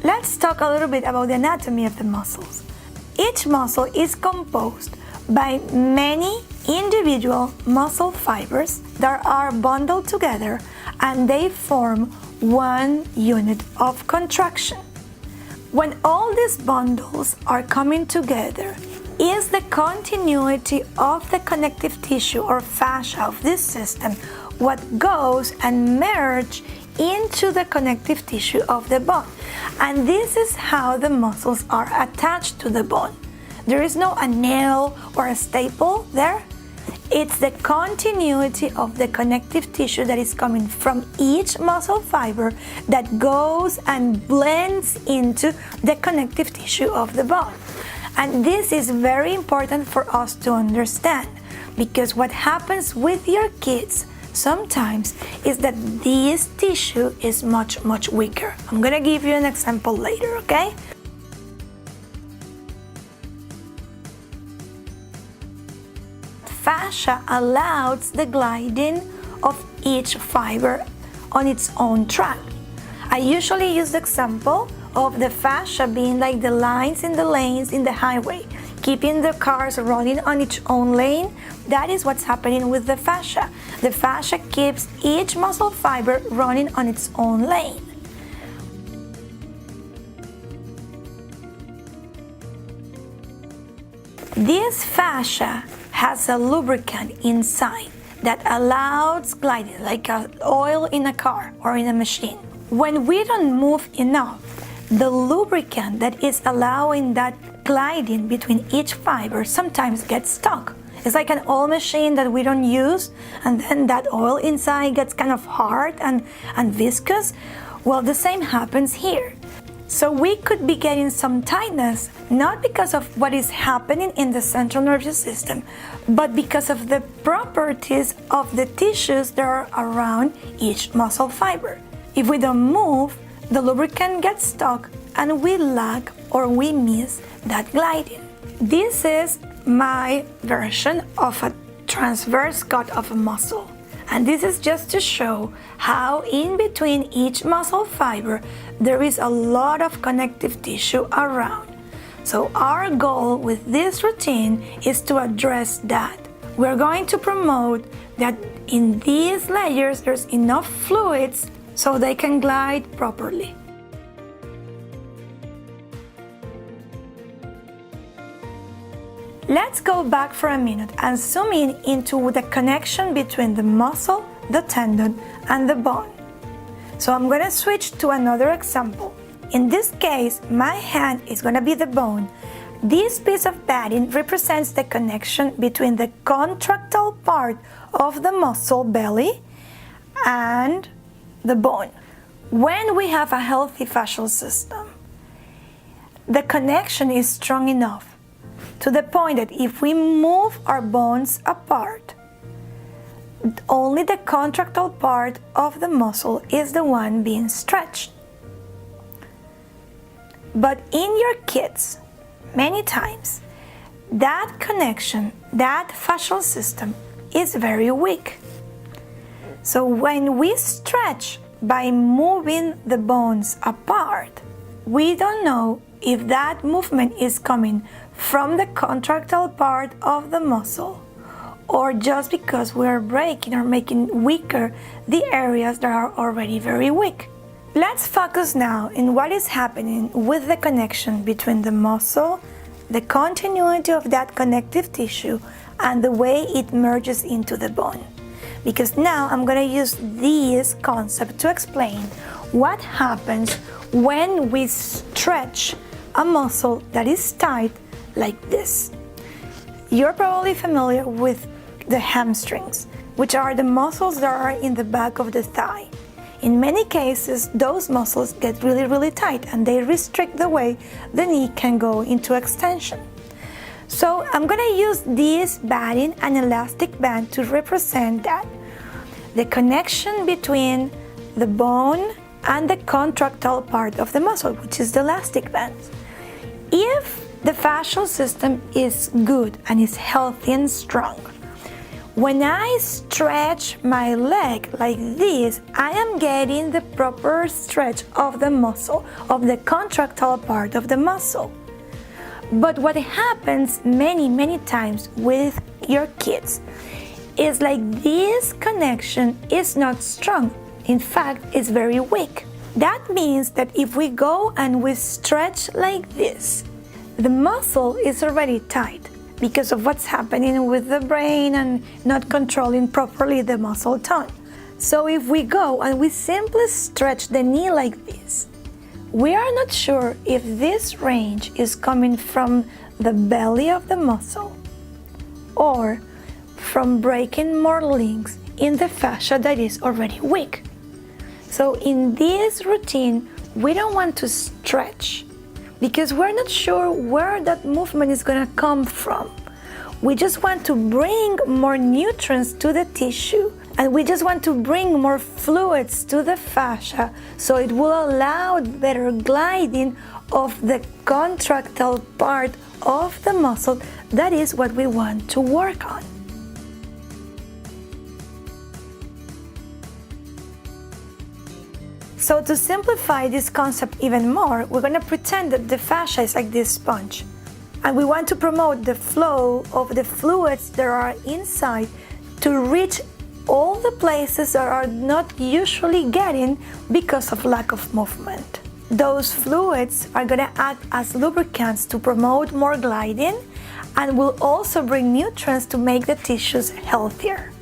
Let's talk a little bit about the anatomy of the muscles. Each muscle is composed by many individual muscle fibers that are bundled together and they form one unit of contraction. When all these bundles are coming together, is the continuity of the connective tissue or fascia of this system what goes and merge into the connective tissue of the bone. And this is how the muscles are attached to the bone. There is no a nail or a staple there. It's the continuity of the connective tissue that is coming from each muscle fiber that goes and blends into the connective tissue of the bone. And this is very important for us to understand, because what happens with your kids sometimes is that this tissue is much weaker. I'm gonna give you an example later, okay? Fascia allows the gliding of each fiber on its own track. I usually use the example of the fascia being like the lines in the lanes in the highway, keeping the cars running on its own lane. That is what's happening with the fascia. The fascia keeps each muscle fiber running on its own lane. This fascia has a lubricant inside that allows gliding, like oil in a car or in a machine. When we don't move enough, the lubricant that is allowing that gliding between each fiber sometimes gets stuck. It's like an oil machine that we don't use, and then that oil inside gets kind of hard and viscous. Well, the same happens here. So we could be getting some tightness, not because of what is happening in the central nervous system, but because of the properties of the tissues that are around each muscle fiber. If we don't move, the lubricant gets stuck and we lack or we miss that gliding. This is my version of a transverse cut of a muscle. And this is just to show how in between each muscle fiber there is a lot of connective tissue around. So our goal with this routine is to address that. We're going to promote that in these layers there's enough fluids so they can glide properly. Let's go back for a minute and zoom in into the connection between the muscle, the tendon, and the bone. So I'm going to switch to another example. In this case, my hand is going to be the bone. This piece of padding represents the connection between the contractile part of the muscle belly and the bone. When we have a healthy fascial system, the connection is strong enough to the point that if we move our bones apart, only the contractile part of the muscle is the one being stretched. But in your kids, many times, that connection, that fascial system is very weak. So when we stretch by moving the bones apart, we don't know if that movement is coming from the contractile part of the muscle or just because we are breaking or making weaker the areas that are already very weak. Let's focus now in what is happening with the connection between the muscle, the continuity of that connective tissue, and the way it merges into the bone. Because now I'm going to use this concept to explain what happens when we stretch a muscle that is tight like this. You're probably familiar with the hamstrings, which are the muscles that are in the back of the thigh. In many cases, those muscles get really tight and they restrict the way the knee can go into extension. So I'm going to use this batting and elastic band to represent that. The connection between the bone and the contractile part of the muscle, which is the elastic band. If the fascial system is good and is healthy and strong, When I stretch my leg like this, I am getting the proper stretch of the muscle, of the contractile part of the muscle. But what happens many times with your kids is like this connection is not strong. In fact, it's very weak. That means that if we go and we stretch like this, the muscle is already tight because of what's happening with the brain and not controlling properly the muscle tone. So if we go and we simply stretch the knee like this, we are not sure if this range is coming from the belly of the muscle or from breaking more links in the fascia that is already weak. So in this routine, we don't want to stretch because we're not sure where that movement is going to come from. We just want to bring more nutrients to the tissue, and we just want to bring more fluids to the fascia so it will allow better gliding of the contractile part of the muscle. That is what we want to work on. So to simplify this concept even more, we're going to pretend that the fascia is like this sponge. And we want to promote the flow of the fluids that are inside to reach all the places that are not usually getting because of lack of movement. Those fluids are going to act as lubricants to promote more gliding and will also bring nutrients to make the tissues healthier.